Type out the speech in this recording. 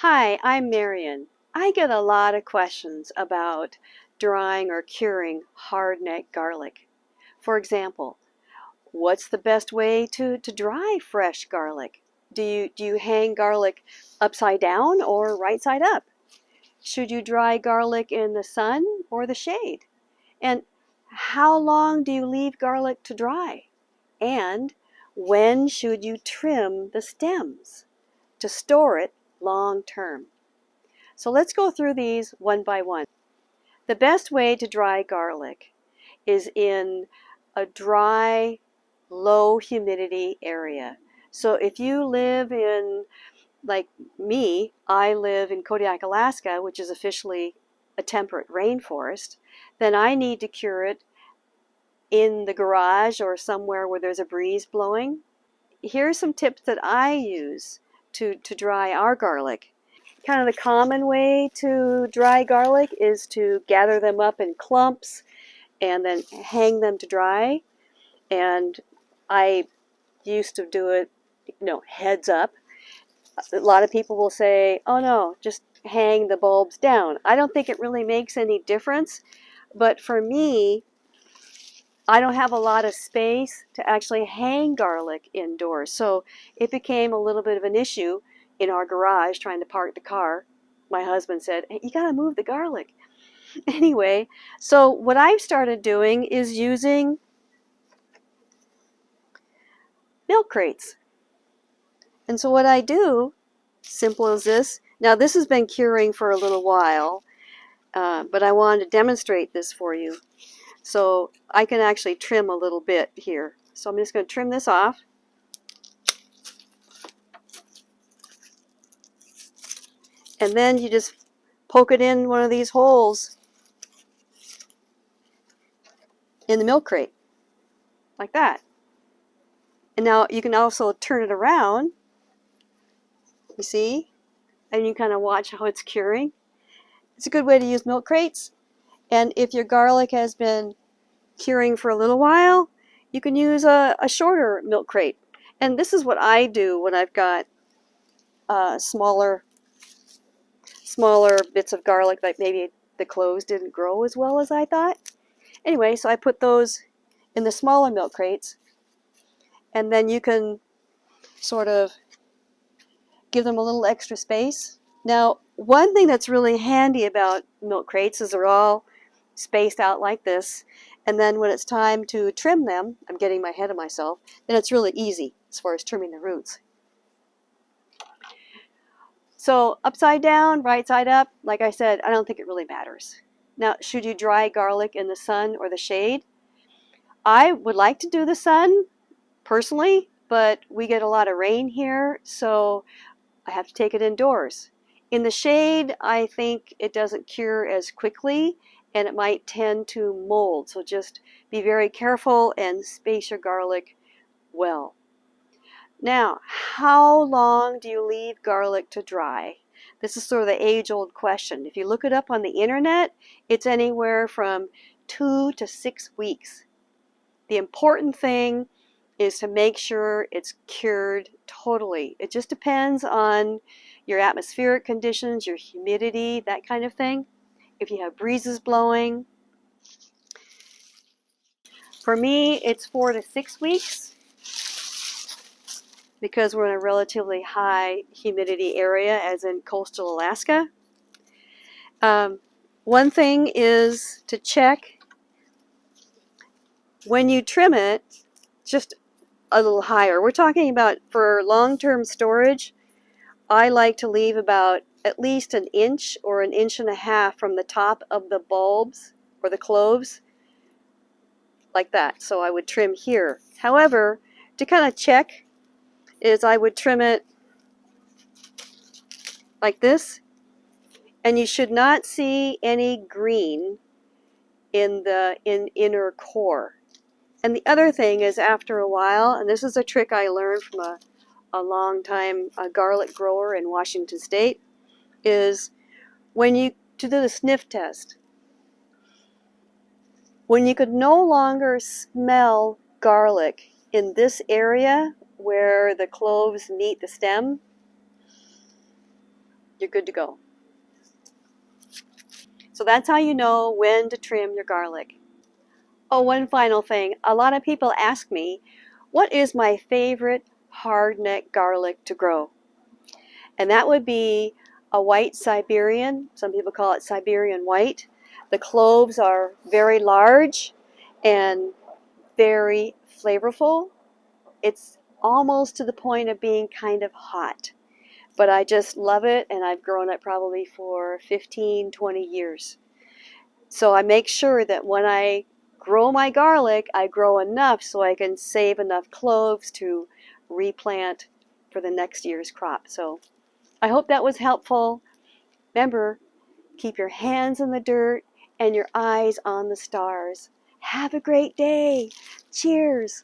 Hi, I'm Marion. I get a lot of questions about drying or curing hardneck garlic. For example, what's the best way to dry fresh garlic? Do you hang garlic upside down or right side up? Should you dry garlic in the sun or the shade? And how long do you leave garlic to dry? And when should you trim the stems to store it long term? So let's go through these one by one. The best way to dry garlic is in a dry, low humidity area. So if you live in, like me, I live in Kodiak, Alaska, which is officially a temperate rainforest, then I need to cure it in the garage or somewhere where there's a breeze blowing. Here's some tips that I use to dry our garlic. Kind of the common way to dry garlic is to gather them up in clumps and then hang them to dry. And I used to do it, heads up. A lot of people will say, oh no, just hang the bulbs down. I don't think it really makes any difference. But for me, I don't have a lot of space to actually hang garlic indoors. So it became a little bit of an issue in our garage trying to park the car. My husband said, hey, you got to move the garlic. Anyway, so what I've started doing is using milk crates. And so what I do, simple as this. Now this has been curing for a little while, but I wanted to demonstrate this for you. So I can actually trim a little bit here. So I'm just going to trim this off. And then you just poke it in one of these holes in the milk crate, like that. And now you can also turn it around, you see, and you kind of watch how it's curing. It's a good way to use milk crates. And if your garlic has been curing for a little while, you can use a shorter milk crate. And this is what I do when I've got smaller bits of garlic that maybe the cloves didn't grow as well as I thought. Anyway, so I put those in the smaller milk crates, and then you can sort of give them a little extra space. Now, one thing that's really handy about milk crates is they're all spaced out like this, and then when it's time to trim them, I'm getting ahead of myself, then it's really easy as far as trimming the roots. So upside down, right side up, like I said, I don't think it really matters. Now, should you dry garlic in the sun or the shade? I would like to do the sun personally, but we get a lot of rain here, so I have to take it indoors. In the shade, I think it doesn't cure as quickly and it might tend to mold, so just be very careful and space your garlic well. Now, how long do you leave garlic to dry? This is sort of the age-old question. If you look it up on the internet, it's anywhere from 2 to 6 weeks. The important thing is to make sure it's cured totally. It just depends on your atmospheric conditions, your humidity, that kind of thing. If you have breezes blowing. For me, it's 4 to 6 weeks because we're in a relatively high humidity area, as in coastal Alaska. One thing is to check when you trim it, just a little higher. We're talking about for long-term storage, I like to leave about at least an inch or an inch and a half from the top of the bulbs or the cloves, like that. So I would trim here. However, to kind of check is I would trim it like this, and you should not see any green in the inner core. And the other thing is, after a while, and this is a trick I learned from a long time garlic grower in Washington State, is when you to do the sniff test, when you could no longer smell garlic in this area where the cloves meet the stem, you're good to go. So that's how you know when to trim your garlic. Oh, one final thing. A lot of people ask me, what is my favorite hardneck garlic to grow? And that would be a white Siberian. Some people call it Siberian white. The cloves are very large and very flavorful. It's almost to the point of being kind of hot. But I just love it, and I've grown it probably for 15, 20 years. So I make sure that when I grow my garlic, I grow enough so I can save enough cloves to replant for the next year's crop. So I hope that was helpful. Remember, keep your hands in the dirt and your eyes on the stars. Have a great day. Cheers.